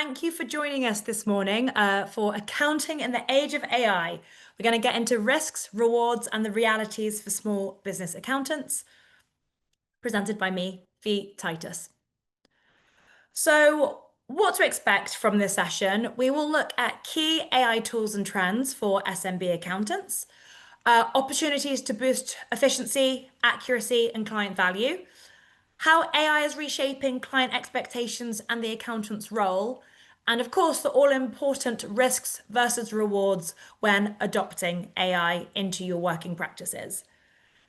thank you for joining us this morning for Accounting in the Age of AI. We're going to get into risks, rewards, and the realities for small business accountants, presented by me, Fee Titus. So, what to expect from this session? We will look at key AI tools and trends for SMB accountants, opportunities to boost efficiency, accuracy, and client value, how AI is reshaping client expectations and the accountant's role, and of course, the all-important risks versus rewards when adopting AI into your working practices.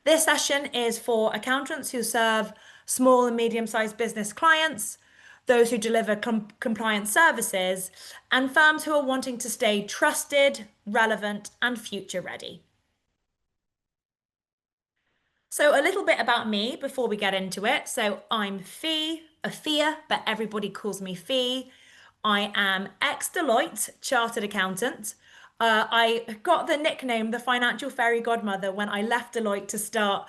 This session is for accountants who serve small and medium-sized business clients, those who deliver compliance services, and firms who are wanting to stay trusted, relevant, and future-ready. So a little bit about me before we get into it. So I'm Fee, Afia, but everybody calls me Fee. I am ex-Deloitte chartered accountant. I got the nickname the financial fairy godmother when I left Deloitte to start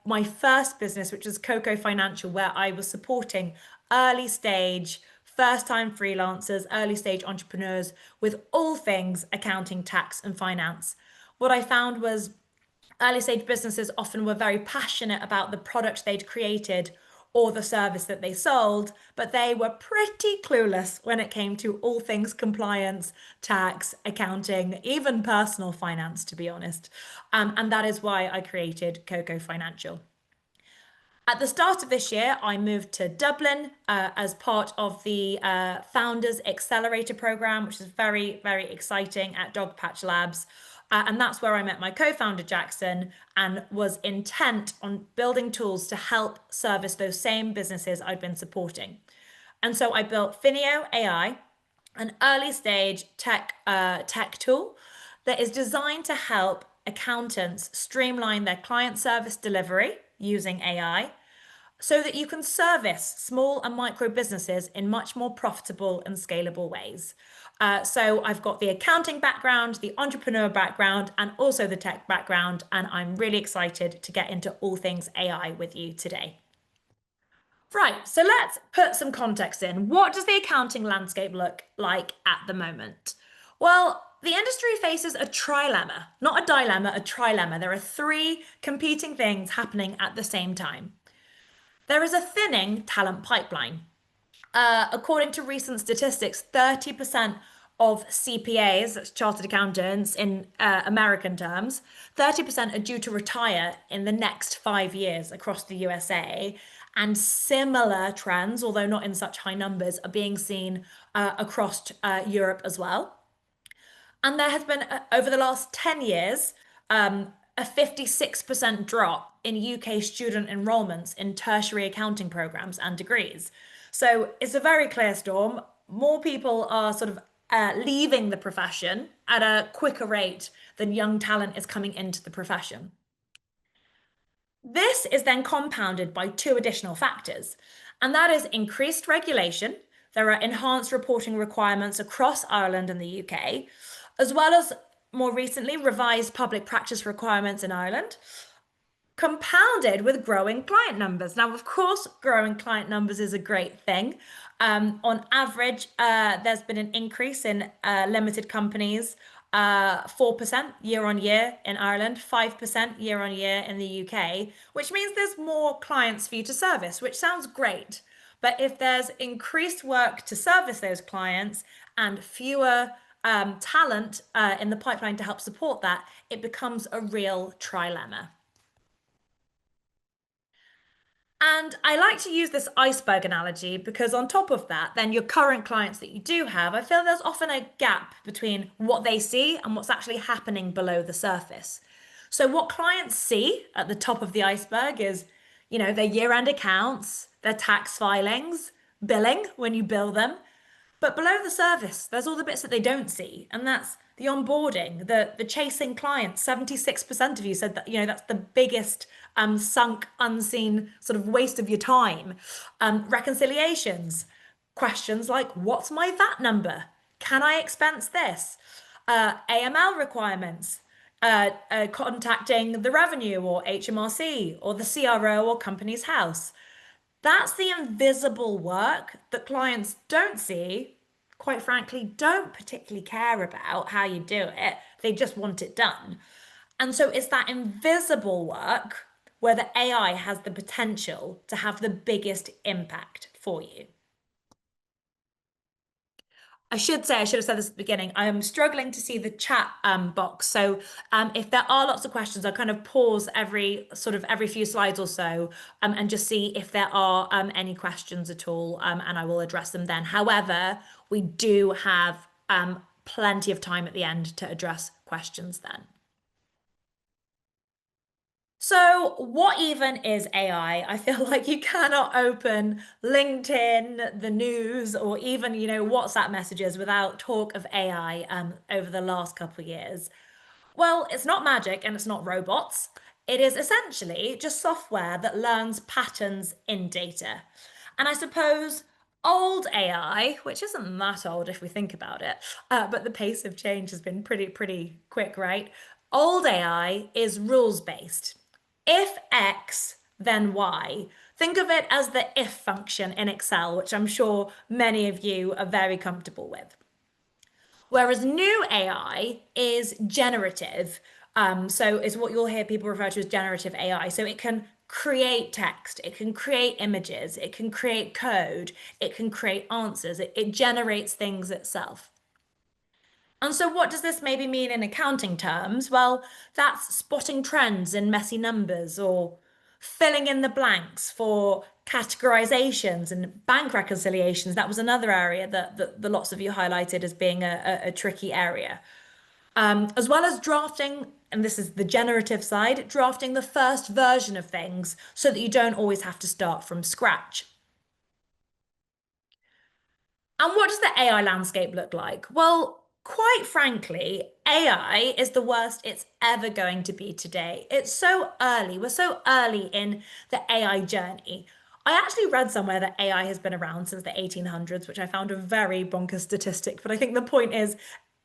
my first business, which was Coco Financial, where I was supporting early stage, first-time freelancers, early stage entrepreneurs with all things accounting, tax, and finance. What I found was early stage businesses often were very passionate about the product they'd created or the service that they sold, but they were pretty clueless when it came to all things compliance, tax, accounting, even personal finance, to be honest. And that is why I created Coco Financial. At the start of this year, I moved to Dublin as part of the Founders Accelerator program, which is very, very exciting at Dogpatch Labs. And that's where I met my co-founder, Jackson, and was intent on building tools to help service those same businesses I'd been supporting. And so I built Finio AI, an early stage tech tool that is designed to help accountants streamline their client service delivery using AI so that you can service small and micro businesses in much more profitable and scalable ways. So I've got the accounting background, the entrepreneur background, and also the tech background, and I'm really excited to get into all things AI with you today. Right, so let's put some context in. What does the accounting landscape look like at the moment? Well, the industry faces a trilemma, not a dilemma, a trilemma. There are three competing things happening at the same time. There is a thinning talent pipeline. According to recent statistics, 30% of CPAs, that's chartered accountants in American terms, 30% are due to retire in the next 5 years across the USA. And similar trends, although not in such high numbers, are being seen across Europe as well. And there has been, over the last 10 years, a 56% drop in UK student enrolments in tertiary accounting programs and degrees. So it's a very clear storm. More people are sort of leaving the profession at a quicker rate than young talent is coming into the profession. This is then compounded by two additional factors, and that is increased regulation. There are enhanced reporting requirements across Ireland and the UK, as well as more recently revised public practice requirements in Ireland, compounded with growing client numbers. Now, of course, growing client numbers is a great thing. On average, there's been an increase in limited companies, 4% year on year in Ireland, 5% year on year in the UK, which means there's more clients for you to service, which sounds great. But if there's increased work to service those clients and fewer talent in the pipeline to help support that, it becomes a real trilemma. And I like to use this iceberg analogy because on top of that, then your current clients that you do have, I feel there's often a gap between what they see and what's actually happening below the surface. So what clients see at the top of the iceberg is, their year-end accounts, their tax filings, billing when you bill them. But below the surface, there's all the bits that they don't see. And that's the onboarding, the chasing clients. 76% of you said that, that's the biggest sunk, unseen sort of waste of your time. Reconciliations, questions like, what's my VAT number? Can I expense this? AML requirements, contacting the revenue or HMRC or the CRO or company's house. That's the invisible work that clients don't see, quite frankly, don't particularly care about how you do it. They just want it done. And so it's that invisible work where the AI has the potential to have the biggest impact for you. I should say, I should have said this at the beginning. I am struggling to see the chat box. So if there are lots of questions, I'll kind of pause every few slides or so and just see if there are any questions at all, and I will address them then. However, we do have plenty of time at the end to address questions then. So, what even is AI? I feel like you cannot open LinkedIn, the news, or even, WhatsApp messages without talk of AI over the last couple of years. Well, it's not magic and it's not robots. It is essentially just software that learns patterns in data. And I suppose old AI, which isn't that old if we think about it, but the pace of change has been pretty quick, right? Old AI is rules based. If X, then Y. Think of it as the if function in Excel, which I'm sure many of you are very comfortable with. Whereas new AI is generative. So is what you'll hear people refer to as generative AI. So it can create text, it can create images, it can create code, it can create answers, it generates things itself. And so, what does this maybe mean in accounting terms? Well, that's spotting trends in messy numbers or filling in the blanks for categorizations and bank reconciliations. That was another area that lots of you highlighted as being a tricky area. As well as drafting, and this is the generative side, drafting the first version of things so that you don't always have to start from scratch. And what does the AI landscape look like? Well, quite frankly, AI is the worst it's ever going to be today. It's so early. We're so early in the AI journey. I actually read somewhere that AI has been around since the 1800s, which I found a very bonkers statistic. But I think the point is,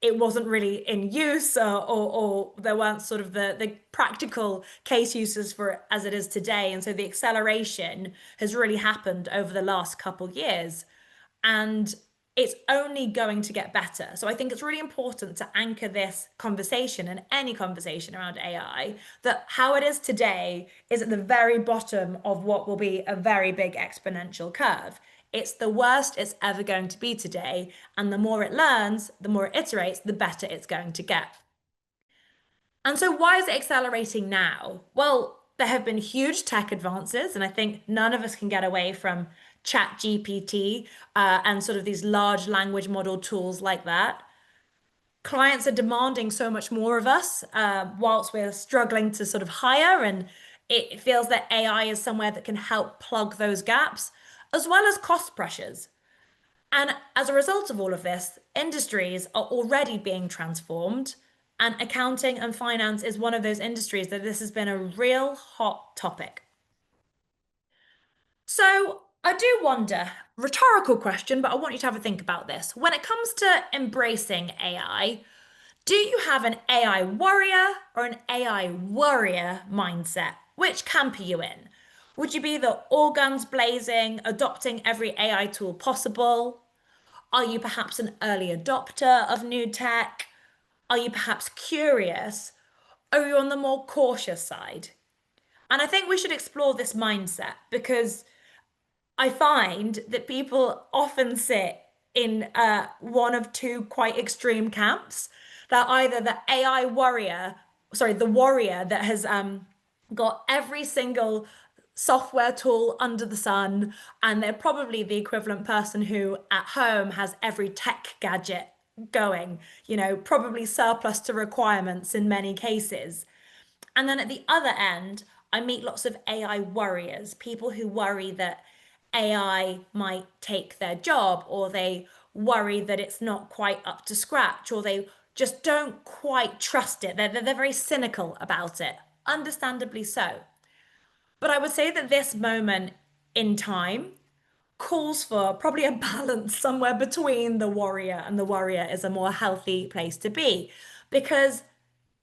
it wasn't really in use, or there weren't sort of the practical case uses for it as it is today. And so the acceleration has really happened over the last couple years and it's only going to get better. So I think it's really important to anchor this conversation and any conversation around AI that how it is today is at the very bottom of what will be a very big exponential curve. It's the worst it's ever going to be today. And the more it learns, the more it iterates, the better it's going to get. And so, why is it accelerating now? Well, there have been huge tech advances, and I think none of us can get away from Chat GPT and sort of these large language model tools like that. Clients are demanding so much more of us, whilst we're struggling to sort of hire, and it feels that AI is somewhere that can help plug those gaps, as well as cost pressures. And as a result of all of this, industries are already being transformed, and accounting and finance is one of those industries that this has been a real hot topic. So I do wonder, rhetorical question, but I want you to have a think about this. When it comes to embracing AI, do you have an AI warrior or an AI worrier mindset? Which camp are you in? Would you be the all guns blazing, adopting every AI tool possible? Are you perhaps an early adopter of new tech? Are you perhaps curious? Or are you on the more cautious side? And I think we should explore this mindset because I find that people often sit in one of two quite extreme camps. That either the AI warrior, sorry, the warrior that has got every single software tool under the sun, and they're probably the equivalent person who at home has every tech gadget going, probably surplus to requirements in many cases. And then at the other end, I meet lots of AI worriers, people who worry that AI might take their job, or they worry that it's not quite up to scratch, or they just don't quite trust it. They're very cynical about it, understandably so. But I would say that this moment in time calls for probably a balance somewhere between the warrior, and the warrior is a more healthy place to be because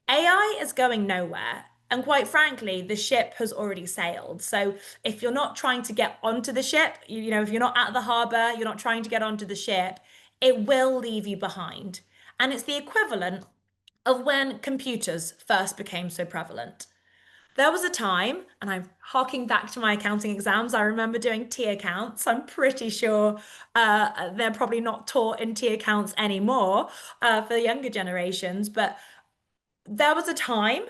AI is going nowhere. And quite frankly, the ship has already sailed. So if you're not trying to get onto the ship, if you're not at the harbor, you're not trying to get onto the ship, it will leave you behind. And it's the equivalent of when computers first became so prevalent. There was a time, and I'm harking back to my accounting exams. I remember doing T accounts. I'm pretty sure they're probably not taught in T accounts anymore for the younger generations. But there was a time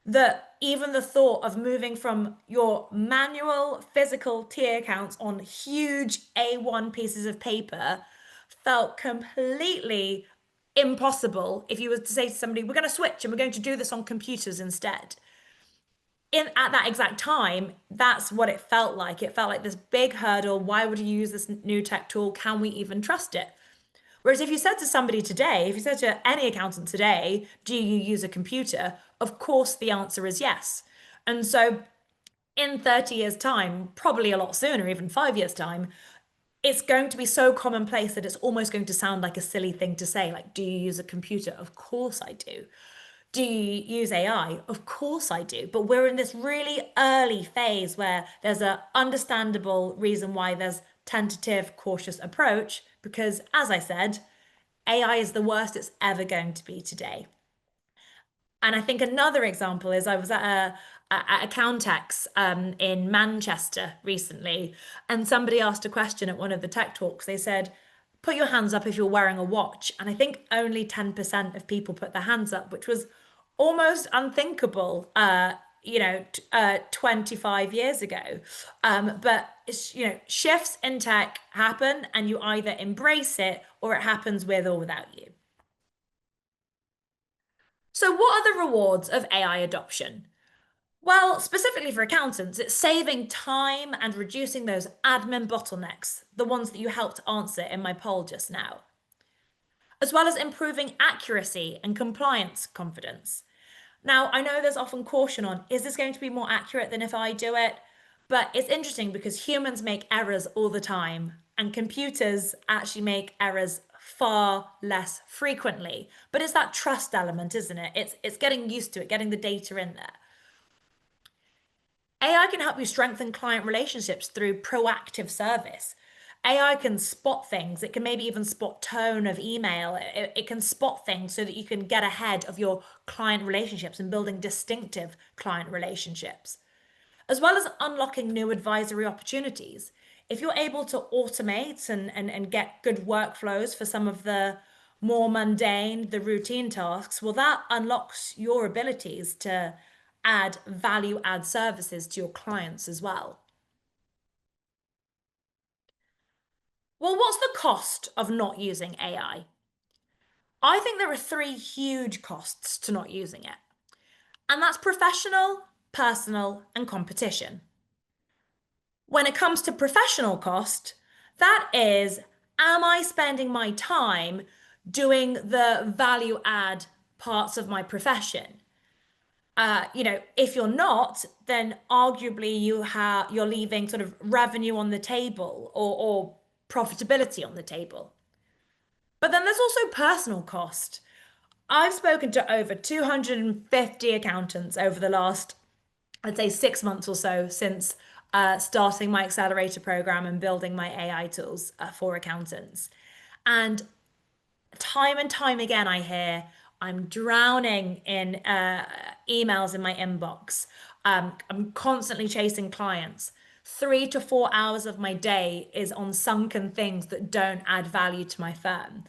that even the thought of moving from your manual physical T accounts on huge A1 pieces of paper felt completely impossible if you were to say to somebody, we're going to switch and we're going to do this on computers instead. In at that exact time, that's what it felt like. It felt like this big hurdle. Why would you use this new tech tool? Can we even trust it? Whereas if you said to somebody today, if you said to any accountant today, do you use a computer? Of course, the answer is yes. And so in 30 years' time, probably a lot sooner, even 5 years' time, it's going to be so commonplace that it's almost going to sound like a silly thing to say. Like, do you use a computer? Of course I do. Do you use AI? Of course I do. But we're in this really early phase where there's a understandable reason why there's tentative, cautious approach, because as I said, AI is the worst it's ever going to be today. And I think another example is I was at a Countex in Manchester recently, and somebody asked a question at one of the tech talks. They said, put your hands up if you're wearing a watch. And I think only 10% of people put their hands up, which was almost unthinkable, 25 years ago. But it's, shifts in tech happen and you either embrace it or it happens with or without you. So, what are the rewards of AI adoption? Well, specifically for accountants, it's saving time and reducing those admin bottlenecks, the ones that you helped answer in my poll just now, as well as improving accuracy and compliance confidence. Now, I know there's often caution on, is this going to be more accurate than if I do it? But it's interesting because humans make errors all the time, and computers actually make errors far less frequently. But it's that trust element, isn't it? It's getting used to it, getting the data in there. AI can help you strengthen client relationships through proactive service. AI can spot things. It can maybe even spot tone of email. It can spot things so that you can get ahead of your client relationships and building distinctive client relationships, as well as unlocking new advisory opportunities. If you're able to automate and get good workflows for some of the more mundane, the routine tasks, well, that unlocks your abilities to add value add services to your clients as well. Well, what's the cost of not using AI? I think there are three huge costs to not using it, and that's professional, personal, and competition. When it comes to professional cost, that is, am I spending my time doing the value add parts of my profession? If you're not, then arguably you're leaving sort of revenue on the table or profitability on the table. But then there's also personal cost. I've spoken to over 250 accountants over the last, I'd say, 6 months or so since starting my accelerator program and building my AI tools for accountants. And time again, I hear I'm drowning in emails in my inbox. I'm constantly chasing clients. 3 to 4 hours of my day is on sunken things that don't add value to my firm.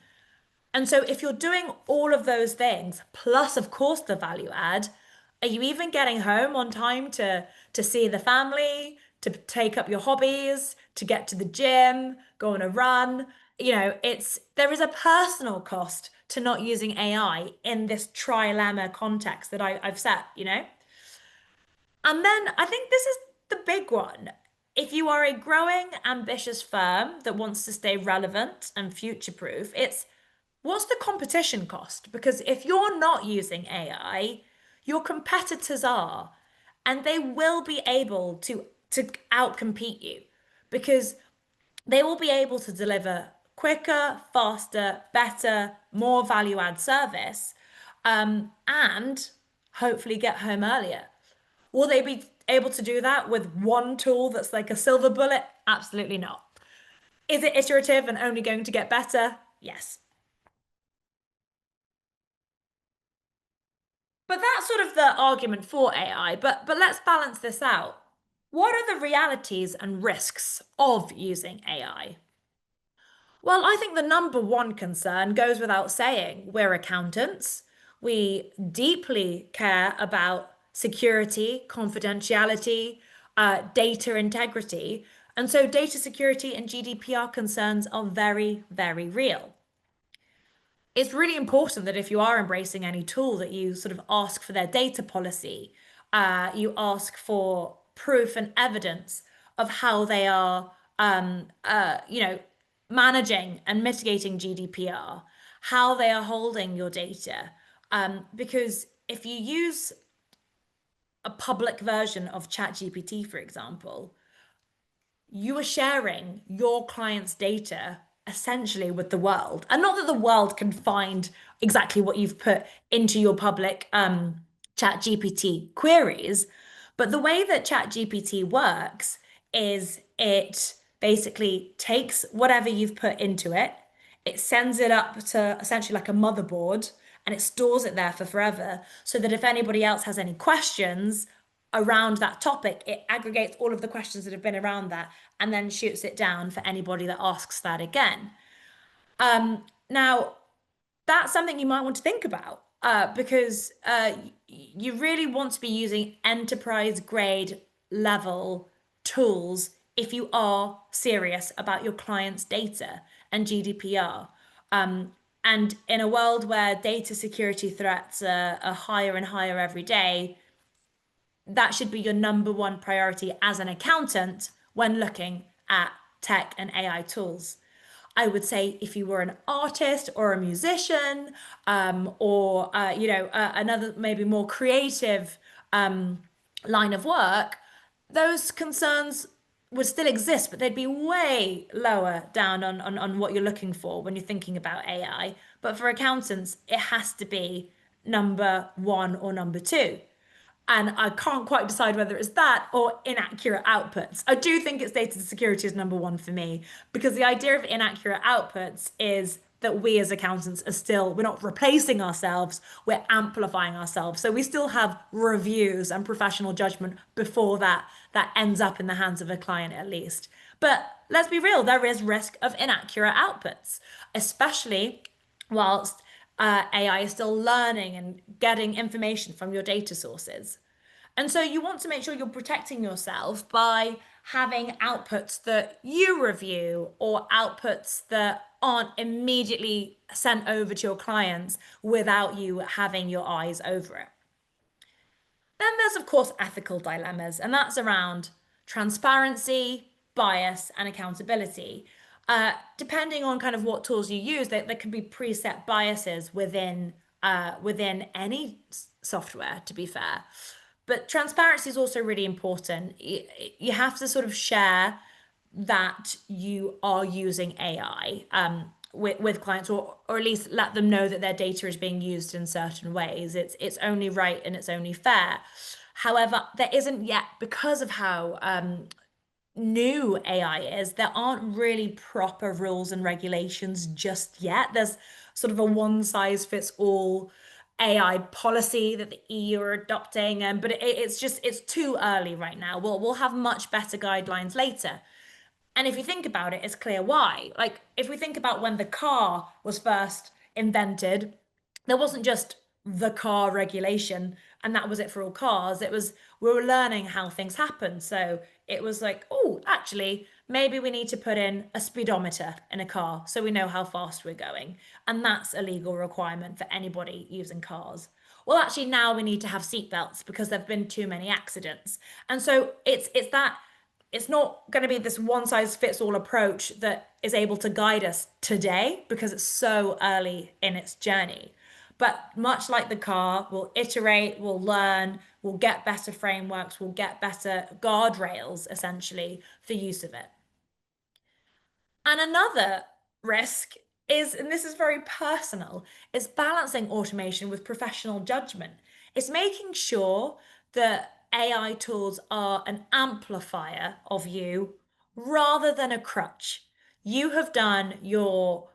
And so if you're doing all of those things, plus of course the value add, are you even getting home on time to see the family, to take up your hobbies, to get to the gym, go on a run? There is a personal cost to not using AI in this trilemma context that I've set. And then I think this is the big one. If you are a growing, ambitious firm that wants to stay relevant and future-proof, it's what's the competition cost? Because if you're not using AI, your competitors are, and they will be able to outcompete you because they will be able to deliver quicker, faster, better, more value add service, and hopefully get home earlier. Will they be able to do that with one tool that's like a silver bullet? Absolutely not. Is it iterative and only going to get better? Yes. But that's sort of the argument for AI. But let's balance this out. What are the realities and risks of using AI? Well, I think the number one concern goes without saying. We're accountants. We deeply care about security, confidentiality, data integrity. And so data security and GDPR concerns are very, very real. It's really important that if you are embracing any tool that you sort of ask for their data policy, you ask for proof and evidence of how they are, managing and mitigating GDPR, how they are holding your data. Because if you use a public version of ChatGPT, for example, you are sharing your client's data essentially with the world. And not that the world can find exactly what you've put into your public chat GPT queries, but the way that chat GPT works is it basically takes whatever you've put into it, it sends it up to essentially like a motherboard, and it stores it there for forever so that if anybody else has any questions around that topic, it aggregates all of the questions that have been around that and then shoots it down for anybody that asks that again. Now, that's something you might want to think about because you really want to be using enterprise grade level tools if you are serious about your client's data and GDPR. And in a world where data security threats are higher and higher every day, that should be your number one priority as an accountant when looking at tech and AI tools. I would say if you were an artist or a musician, or another maybe more creative line of work, those concerns would still exist, but they'd be way lower down on what you're looking for when you're thinking about AI. But for accountants, it has to be number one or number two. And I can't quite decide whether it's that or inaccurate outputs. I do think it's data security is number one for me because the idea of inaccurate outputs is that we as accountants are still, we're not replacing ourselves, we're amplifying ourselves. So we still have reviews and professional judgment before that ends up in the hands of a client at least. But let's be real, there is risk of inaccurate outputs, especially whilst AI is still learning and getting information from your data sources. And so you want to make sure you're protecting yourself by having outputs that you review or outputs that aren't immediately sent over to your clients without you having your eyes over it. Then there's, of course, ethical dilemmas, and that's around transparency, bias, and accountability. Depending on kind of what tools you use, there can be preset biases within any software, to be fair. But transparency is also really important. You have to sort of share that you are using AI with clients, or at least let them know that their data is being used in certain ways. It's only right and it's only fair. However, there isn't yet, because of how new AI is, there aren't really proper rules and regulations just yet. There's sort of a one size fits all AI policy that the EU are adopting, but it's too early right now. We'll have much better guidelines later. And if you think about it, it's clear why. Like, if we think about when the car was first invented, there wasn't just the car regulation and that was it for all cars. It was, we were learning how things happen. So it was like, oh, actually, maybe we need to put in a speedometer in a car so we know how fast we're going. And that's a legal requirement for anybody using cars. Well, actually, now we need to have seatbelts because there've been too many accidents. And so it's that it's not going to be this one size fits all approach that is able to guide us today because it's so early in its journey. But much like the car, we'll iterate, we'll learn, we'll get better frameworks, we'll get better guardrails essentially for use of it. And another risk is, and this is very personal, is balancing automation with professional judgment. It's making sure that AI tools are an amplifier of you rather than a crutch. You have done your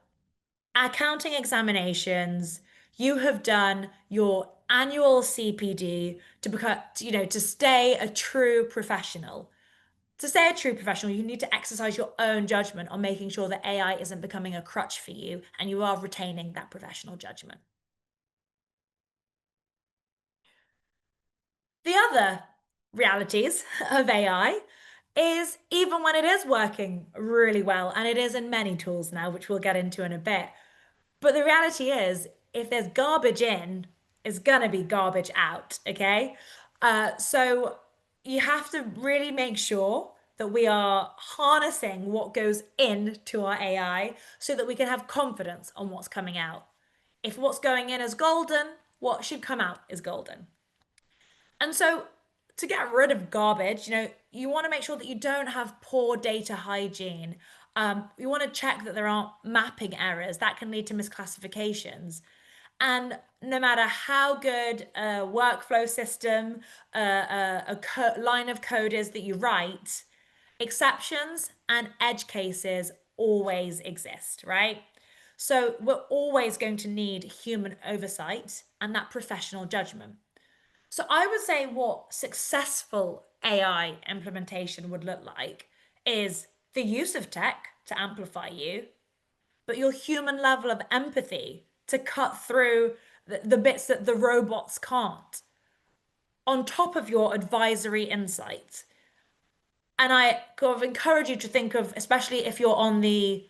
accounting examinations, you have done your annual CPD to become, to stay a true professional. To stay a true professional, you need to exercise your own judgment on making sure that AI isn't becoming a crutch for you and you are retaining that professional judgment. The other realities of AI is even when it is working really well, and it is in many tools now, which we'll get into in a bit. But the reality is, if there's garbage in, it's gonna be garbage out, okay? So you have to really make sure that we are harnessing what goes into our AI so that we can have confidence on what's coming out. If what's going in is golden, what should come out is golden. And so to get rid of garbage, you want to make sure that you don't have poor data hygiene. You want to check that there aren't mapping errors that can lead to misclassifications. And no matter how good a workflow system, line of code is that you write, exceptions and edge cases always exist, right? So we're always going to need human oversight and that professional judgment. So I would say what successful AI implementation would look like is the use of tech to amplify you, but your human level of empathy to cut through the bits that the robots can't, on top of your advisory insights. And I kind of encourage you to think of, especially if you're on the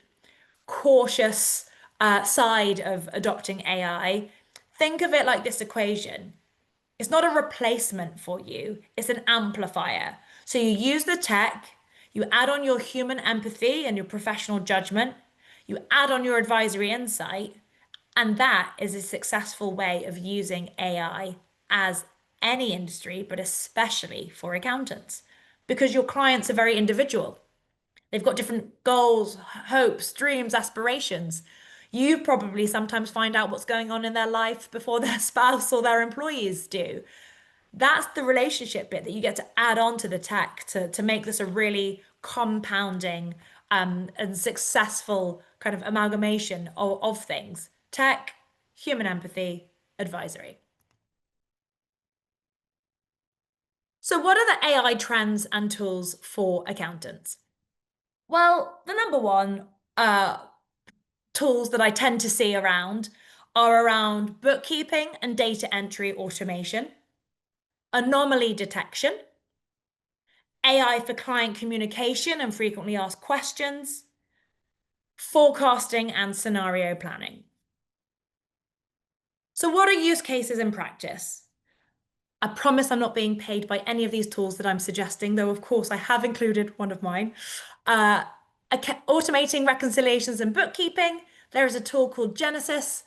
cautious side of adopting AI, think of it like this equation. It's not a replacement for you, it's an amplifier. So you use the tech, you add on your human empathy and your professional judgment, you add on your advisory insight, and that is a successful way of using AI as any industry, but especially for accountants, because your clients are very individual. They've got different goals, hopes, dreams, aspirations. You probably sometimes find out what's going on in their life before their spouse or their employees do. That's the relationship bit that you get to add on to the tech to make this a really compounding and successful kind of amalgamation of things. Tech, human empathy, advisory. So, what are the AI trends and tools for accountants? Well, the number one tools that I tend to see around are around bookkeeping and data entry automation, anomaly detection, AI for client communication and frequently asked questions, forecasting and scenario planning. So, what are use cases in practice? I promise I'm not being paid by any of these tools that I'm suggesting, though, of course, I have included one of mine. Uh, Automating reconciliations and bookkeeping. There is a tool called Genesis,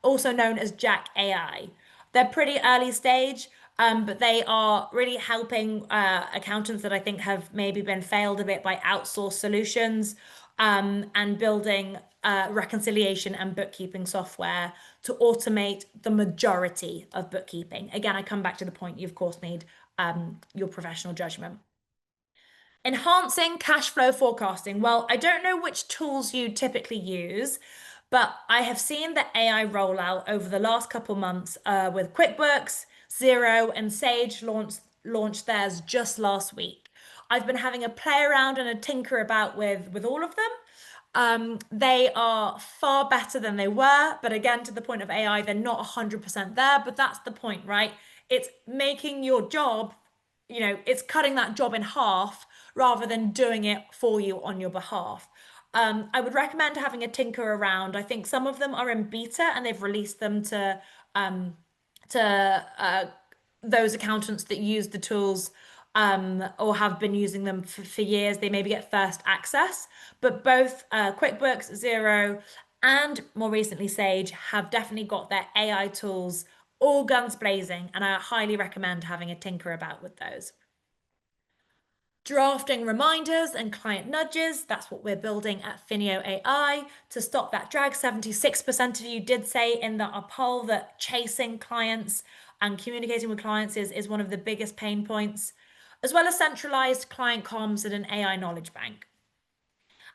also known as Jack AI. They're pretty early stage, but they are really helping accountants that I think have maybe been failed a bit by outsourced solutions, and building reconciliation and bookkeeping software to automate the majority of bookkeeping. Again, I come back to the point you, of course, need your professional judgment. Enhancing cash flow forecasting. Well, I don't know which tools you typically use, but I have seen the AI rollout over the last couple months with QuickBooks, Xero, and Sage launched theirs just last week. I've been having a play around and a tinker about with all of them. They are far better than they were, but again, to the point of AI, they're not 100% there, but that's the point, right? It's making your job, it's cutting that job in half rather than doing it for you on your behalf. I would recommend having a tinker around. I think some of them are in beta and they've released them to those accountants that use the tools or have been using them for years. They maybe get first access, but both QuickBooks, Xero, and more recently Sage have definitely got their AI tools all guns blazing, and I highly recommend having a tinker about with those. Drafting reminders and client nudges, that's what we're building at Finio AI to stop that drag. 76% of you did say in the poll that chasing clients and communicating with clients is one of the biggest pain points, as well as centralized client comms and an AI knowledge bank.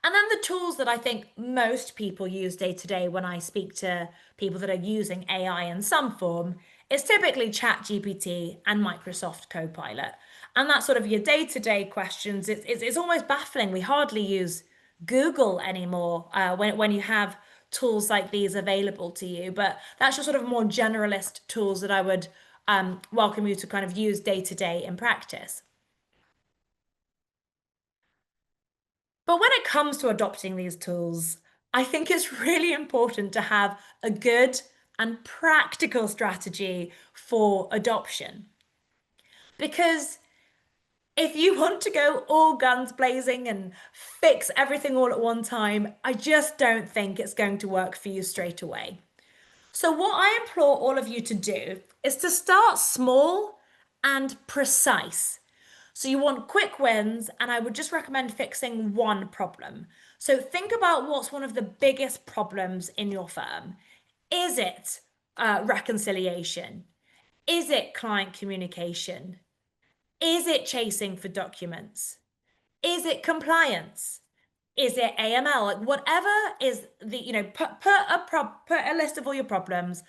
And then the tools that I think most people use day to day when I speak to people that are using AI in some form is typically ChatGPT and Microsoft Copilot. And that's sort of your day to day questions. It's almost baffling. We hardly use Google anymore when you have tools like these available to you. But that's your sort of more generalist tools that I would welcome you to kind of use day to day in practice. But when it comes to adopting these tools, I think it's really important to have a good and practical strategy for adoption. Because if you want to go all guns blazing and fix everything all at one time, I just don't think it's going to work for you straight away. So, what I implore all of you to do is to start small and precise. So, you want quick wins, and I would just recommend fixing one problem. So, think about what's one of the biggest problems in your firm. Is it reconciliation? Is it client communication? Is it chasing for documents? Is it compliance? Is it AML? Like whatever is the, put a list of all your problems,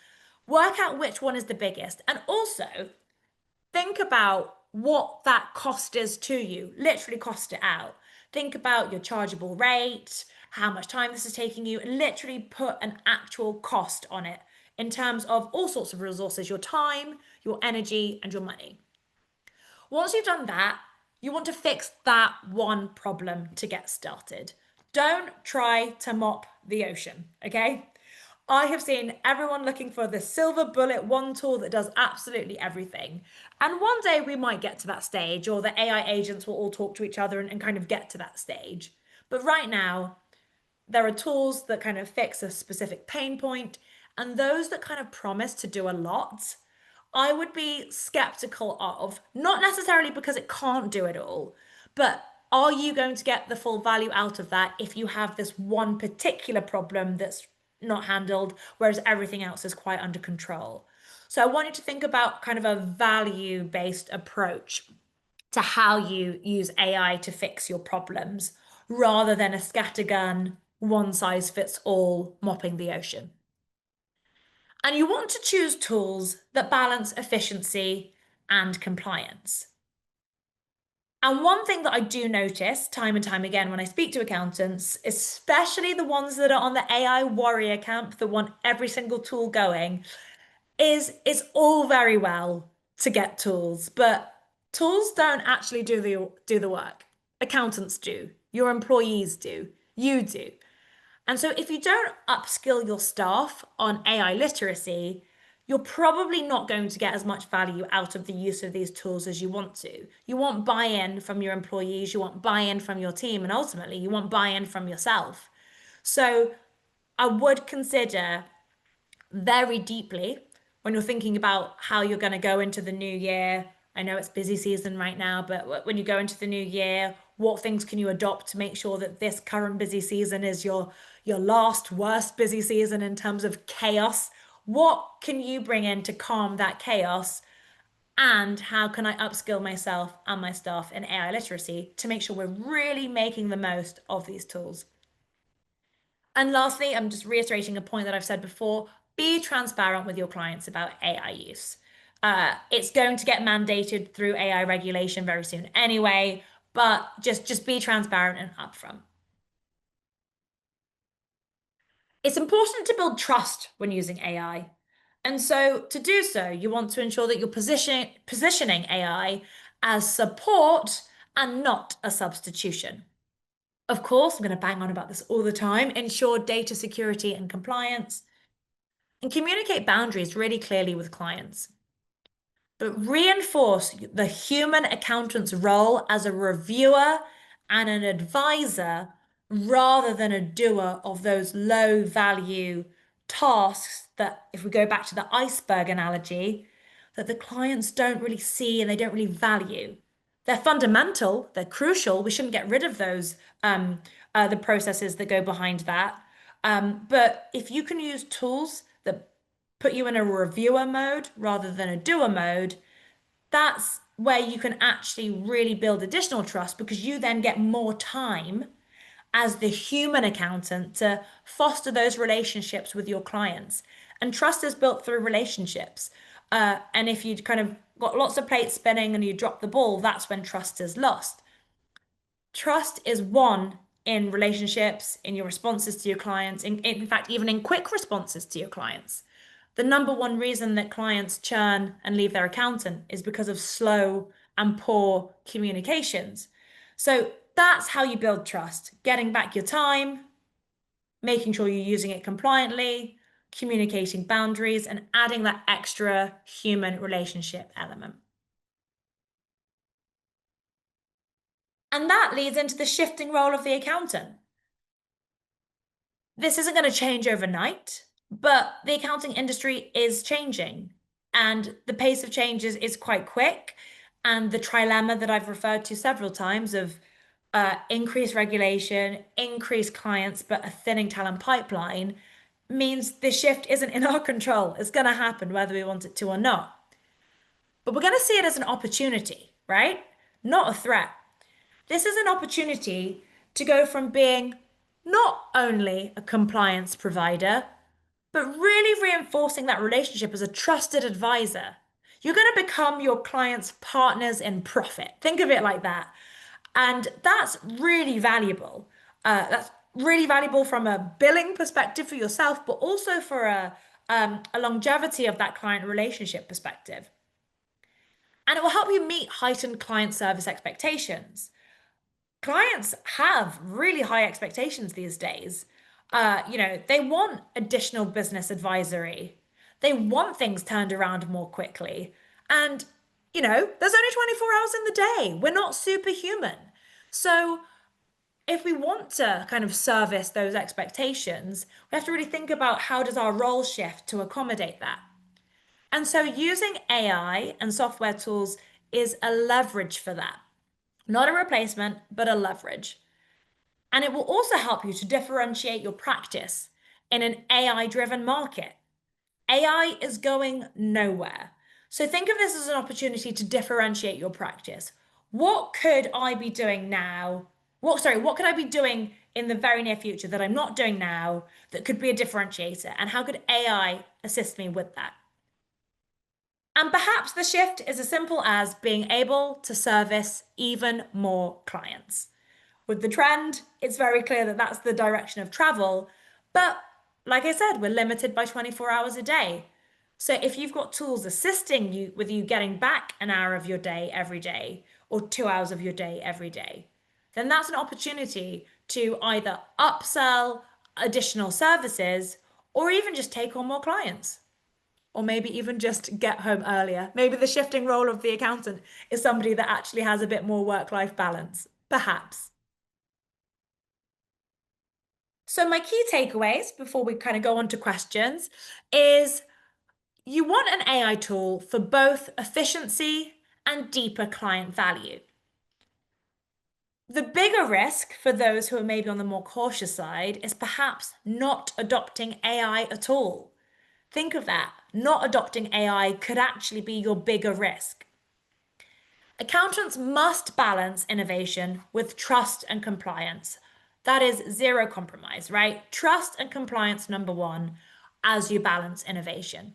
work out which one is the biggest, and also think about what that cost is to you. Literally cost it out. Think about your chargeable rate, how much time this is taking you, and literally put an actual cost on it in terms of all sorts of resources, your time, your energy, and your money. Once you've done that, you want to fix that one problem to get started. Don't try to mop the ocean, okay? I have seen everyone looking for the silver bullet, one tool that does absolutely everything. And one day we might get to that stage, or the AI agents will all talk to each other and kind of get to that stage. But right now, there are tools that kind of fix a specific pain point, and those that kind of promise to do a lot I would be skeptical of, not necessarily because it can't do it all, but are you going to get the full value out of that if you have this one particular problem that's not handled, whereas everything else is quite under control? So I want you to think about kind of a value-based approach to how you use AI to fix your problems rather than a scattergun, one size fits all, mopping the ocean. And you want to choose tools that balance efficiency and compliance. And one thing that I do notice time and time again when I speak to accountants, especially the ones that are on the AI warrior camp that want every single tool going, is it's all very well to get tools, but tools don't actually do the work. Accountants do, your employees do, you do. And so if you don't upskill your staff on AI literacy, you're probably not going to get as much value out of the use of these tools as you want to. You want buy-in from your employees, you want buy-in from your team, and ultimately you want buy-in from yourself. So I would consider very deeply when you're thinking about how you're going to go into the new year. I know it's busy season right now, but when you go into the new year, what things can you adopt to make sure that this current busy season is your last worst busy season in terms of chaos? What can you bring in to calm that chaos? And how can I upskill myself and my staff in AI literacy to make sure we're really making the most of these tools? And lastly, I'm just reiterating a point that I've said before, be transparent with your clients about AI use. It's going to get mandated through AI regulation very soon anyway, but just be transparent and upfront. It's important to build trust when using AI. And so to do so, you want to ensure that you're positioning AI as support and not a substitution. Of course, I'm going to bang on about this all the time, ensure data security and compliance, and communicate boundaries really clearly with clients. But reinforce the human accountant's role as a reviewer and an advisor rather than a doer of those low value tasks that, if we go back to the iceberg analogy, that the clients don't really see and they don't really value. They're fundamental, they're crucial. We shouldn't get rid of those, the processes that go behind that. But if you can use tools that put you in a reviewer mode rather than a doer mode, that's where you can actually really build additional trust because you then get more time as the human accountant to foster those relationships with your clients. And trust is built through relationships. And if you kind of got lots of plates spinning and you drop the ball, that's when trust is lost. Trust is won in relationships, in your responses to your clients, in fact, even in quick responses to your clients. The number one reason that clients churn and leave their accountant is because of slow and poor communications. So that's how you build trust, getting back your time, making sure you're using it compliantly, communicating boundaries, and adding that extra human relationship element. And that leads into the shifting role of the accountant. This isn't going to change overnight, but the accounting industry is changing and the pace of change is quite quick. And the trilemma that I've referred to several times of increased regulation, increased clients, but a thinning talent pipeline means the shift isn't in our control. It's going to happen whether we want it to or not. But we're going to see it as an opportunity, right? Not a threat. This is an opportunity to go from being not only a compliance provider, but really reinforcing that relationship as a trusted advisor. You're going to become your clients' partners in profit. Think of it like that. And that's really valuable. That's really valuable from a billing perspective for yourself, but also for a longevity of that client relationship perspective. And it will help you meet heightened client service expectations. Clients have really high expectations these days. They want additional business advisory. They want things turned around more quickly. And, there's only 24 hours in the day. We're not superhuman. So if we want to kind of service those expectations, we have to really think about how does our role shift to accommodate that. And so using AI and software tools is a leverage for that. Not a replacement, but a leverage. And it will also help you to differentiate your practice in an AI-driven market. AI is going nowhere. So think of this as an opportunity to differentiate your practice. What could I be doing now? What could I be doing in the very near future that I'm not doing now that could be a differentiator? And how could AI assist me with that? And perhaps the shift is as simple as being able to service even more clients. With the trend, it's very clear that that's the direction of travel. But like I said, we're limited by 24 hours a day. So if you've got tools assisting you with you getting back an hour of your day every day or 2 hours of your day every day, then that's an opportunity to either upsell additional services or even just take on more clients. Or maybe even just get home earlier. Maybe the shifting role of the accountant is somebody that actually has a bit more work-life balance. Perhaps. So my key takeaways before we kind of go on to questions is you want an AI tool for both efficiency and deeper client value. The bigger risk for those who are maybe on the more cautious side is perhaps not adopting AI at all. Think of that. Not adopting AI could actually be your bigger risk. Accountants must balance innovation with trust and compliance. That is zero compromise, right? Trust and compliance, number one, as you balance innovation.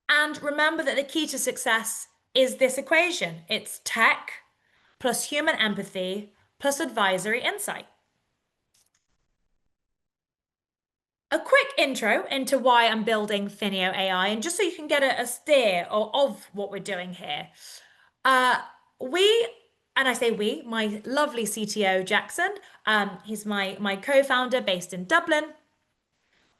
And remember that the key to success is this equation. It's tech plus human empathy plus advisory insight. A quick intro into why I'm building Finio AI, and just so you can get a steer of what we're doing here. Uh, we, and I say we, my lovely CTO, Jackson, he's my co-founder based in Dublin.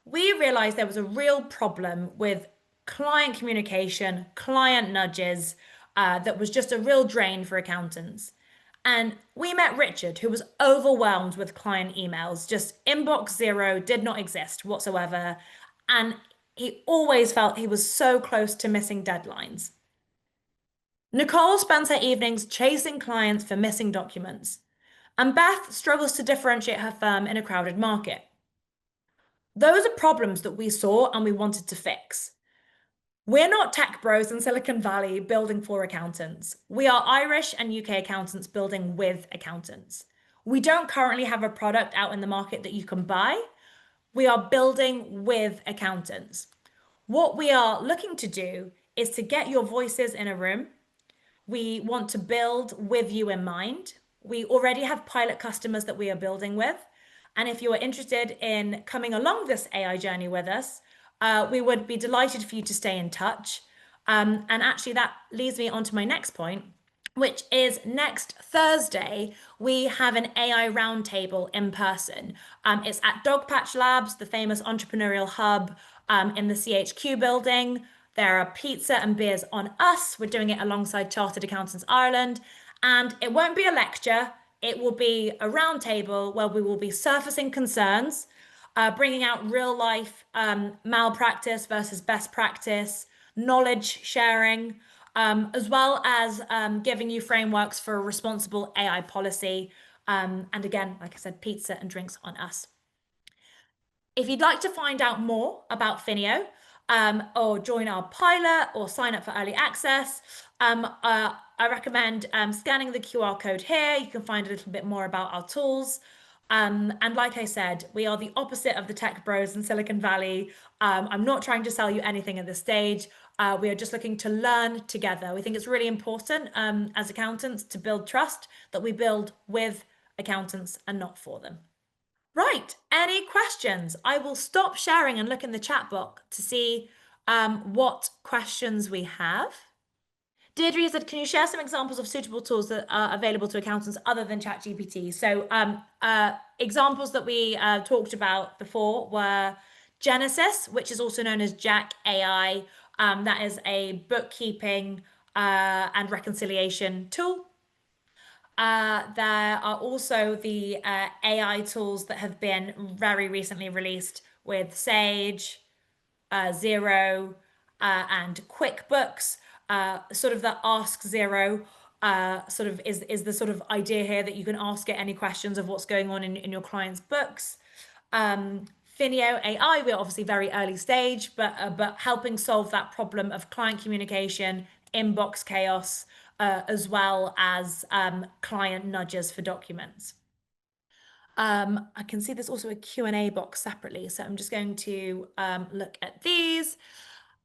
We realized there was a real problem with client communication, client nudges, that was just a real drain for accountants. And we met Richard, who was overwhelmed with client emails, just inbox zero, did not exist whatsoever. And he always felt he was so close to missing deadlines. Nicole spends her evenings chasing clients for missing documents. And Beth struggles to differentiate her firm in a crowded market. Those are problems that we saw and we wanted to fix. We're not tech bros in Silicon Valley building for accountants. We are Irish and UK accountants building with accountants. We don't currently have a product out in the market that you can buy. We are building with accountants. What we are looking to do is to get your voices in a room. We want to build with you in mind. We already have pilot customers that we are building with. And if you are interested in coming along this AI journey with us, we would be delighted for you to stay in touch. And actually, that leads me on to my next point, which is next Thursday, we have an AI roundtable in person. It's at Dogpatch Labs, the famous entrepreneurial hub in the CHQ building. There are pizza and beers on us. We're doing it alongside Chartered Accountants Ireland. And it won't be a lecture, it will be a roundtable where we will be surfacing concerns, bringing out real life malpractice versus best practice, knowledge sharing, as well as giving you frameworks for a responsible AI policy. And again, like I said, pizza and drinks on us. If you'd like to find out more about Finio, or join our pilot or sign up for early access, I recommend scanning the QR code here. You can find a little bit more about our tools. And like I said, we are the opposite of the tech bros in Silicon Valley. I'm not trying to sell you anything at this stage. We are just looking to learn together. We think it's really important as accountants to build trust, that we build with accountants and not for them. Right, any questions? I will stop sharing and look in the chat box to see what questions we have. Deirdre said, can you share some examples of suitable tools that are available to accountants other than ChatGPT? So examples that we talked about before were Genesis, which is also known as Jack AI. That is a bookkeeping and reconciliation tool. There are also the AI tools that have been very recently released with Sage, Zero, and QuickBooks. Sort of the Ask Zero sort of is the sort of idea here that you can ask it any questions of what's going on in your client's books. Finio AI, we're obviously very early stage, but helping solve that problem of client communication, inbox chaos, as well as client nudges for documents. I can see there's also a Q&A box separately, so I'm just going to look at these.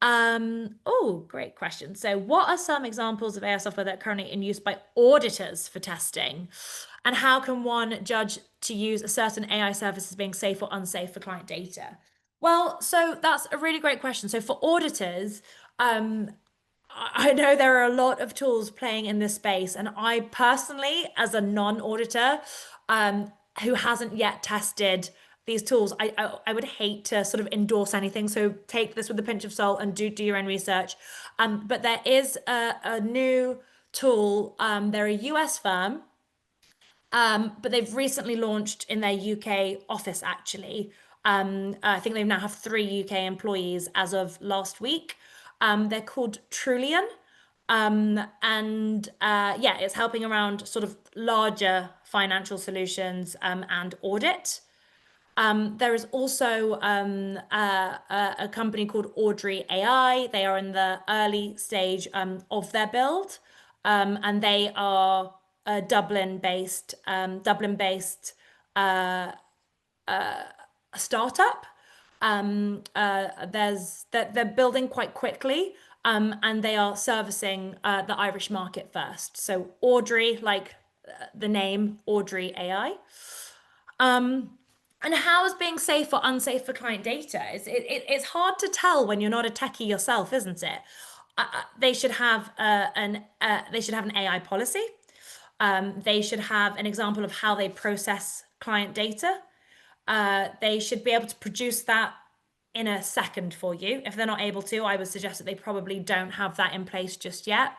Oh, great question. So what are some examples of AI software that are currently in use by auditors for testing? And how can one judge to use a certain AI service as being safe or unsafe for client data? Well, so that's a really great question. So for auditors, I know there are a lot of tools playing in this space, and I personally, as a non-auditor, who hasn't yet tested these tools, I would hate to sort of endorse anything. So take this with a pinch of salt and do your own research. But there is a new tool. They're a US firm, but they've recently launched in their UK office actually. I think they now have 3 UK employees as of last week. They're called Trulian. And yeah, it's helping around sort of larger financial solutions and audit. There is also a company called Audrey AI. They are in the early stage of their build, and they are a Dublin-based startup. They're building quite quickly, and they are servicing the Irish market first. So Audrey, like the name Audrey AI. And how is being safe or unsafe for client data? It's hard to tell when you're not a techie yourself, isn't it? They should have an AI policy. They should have an example of how they process client data. They should be able to produce that in a second for you. If they're not able to, I would suggest that they probably don't have that in place just yet.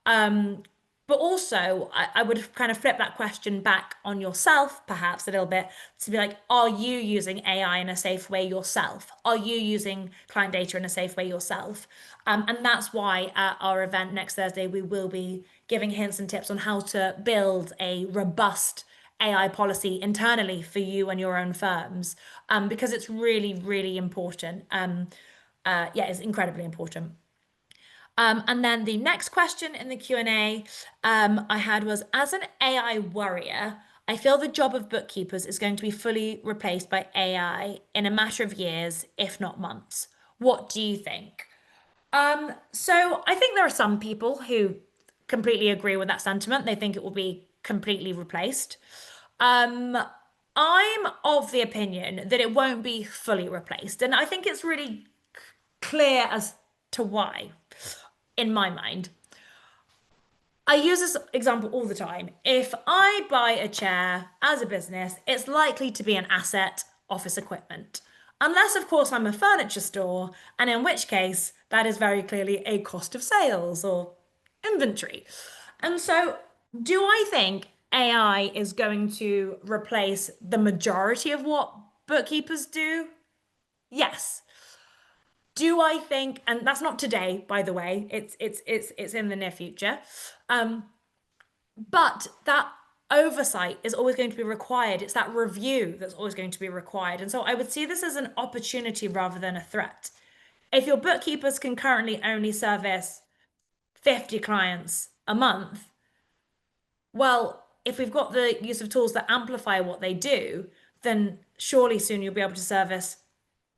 But also, I would kind of flip that question back on yourself, perhaps a little bit, to be like, are you using AI in a safe way yourself? Are you using client data in a safe way yourself? And that's why at our event next Thursday, we will be giving hints and tips on how to build a robust AI policy internally for you and your own firms, because it's really, really important. Yeah, it's incredibly important. And then the next question in the Q&A I had was, as an AI warrior, I feel the job of bookkeepers is going to be fully replaced by AI in a matter of years, if not months. What do you think? So I think there are some people who completely agree with that sentiment. They think it will be completely replaced. Um, I'm of the opinion that it won't be fully replaced, and I think it's really clear as to why, in my mind. I use this example all the time. If I buy a chair as a business, it's likely to be an asset, office equipment. Unless, of course, I'm a furniture store, and in which case, that is very clearly a cost of sales or inventory. And so, do I think AI is going to replace the majority of what bookkeepers do? Yes. Do I think, and that's not today, by the way, it's in the near future. Um, but that oversight is always going to be required. It's that review that's always going to be required. And so I would see this as an opportunity rather than a threat. If your bookkeepers can currently only service 50 clients a month, well, if we've got the use of tools that amplify what they do, then surely soon you'll be able to service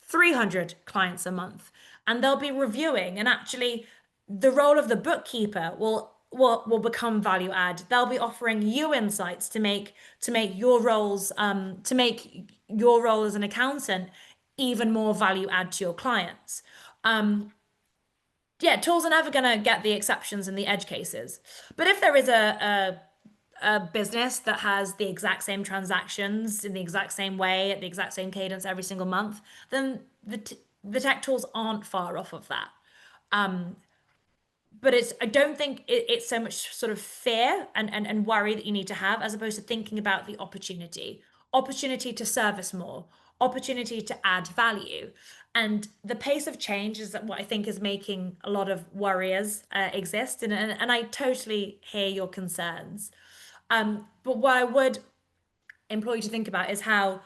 300 clients a month. And they'll be reviewing, and actually the role of the bookkeeper will become value add. They'll be offering you insights to make your roles to make your role as an accountant even more value add to your clients. Um, yeah, tools are never going to get the exceptions and the edge cases. But if there is a business that has the exact same transactions in the exact same way at the exact same cadence every single month, then the tech tools aren't far off of that. Um, but I don't think it's so much sort of fear and worry that you need to have as opposed to thinking about the opportunity to service more, opportunity to add value. And the pace of change is what I think is making a lot of worriers exist. And I totally hear your concerns. But what I would implore you to think about is how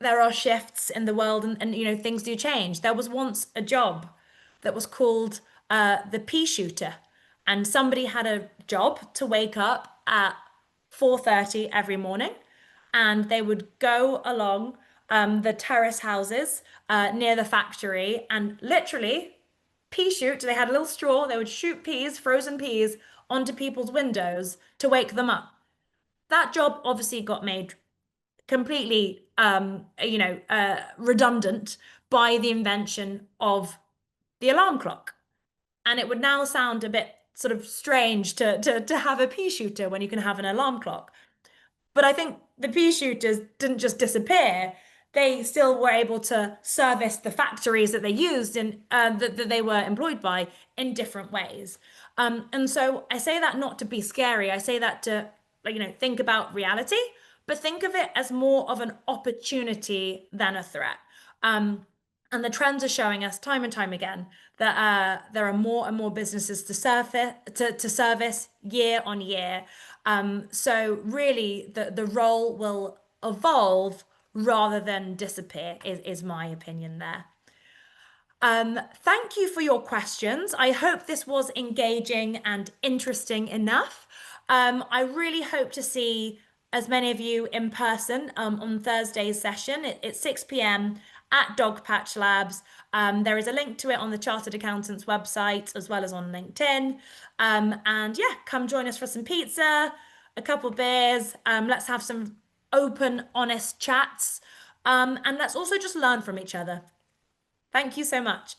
there are shifts in the world and things do change. There was once a job that was called the pea shooter, and somebody had a job to wake up at 4:30 every morning, and they would go along the terrace houses near the factory and literally pea shoot. They had a little straw. They would shoot peas, frozen peas, onto people's windows to wake them up. That job obviously got made completely redundant by the invention of the alarm clock. And it would now sound a bit sort of strange to have a pea shooter when you can have an alarm clock. But I think the pea shooters didn't just disappear. They still were able to service the factories that they used and that they were employed by in different ways. And so I say that not to be scary. I say that to think about reality, but think of it as more of an opportunity than a threat. And the trends are showing us time and time again that there are more and more businesses to service year on year. So really, the role will evolve rather than disappear, is my opinion there. Thank you for your questions. I hope this was engaging and interesting enough. I really hope to see as many of you in person on Thursday's session. It's 6 p.m. at Dogpatch Labs. There is a link to it on the Chartered Accountants website as well as on LinkedIn. And yeah, come join us for some pizza, a couple beers. Let's have some open, honest chats. And let's also just learn from each other. Thank you so much.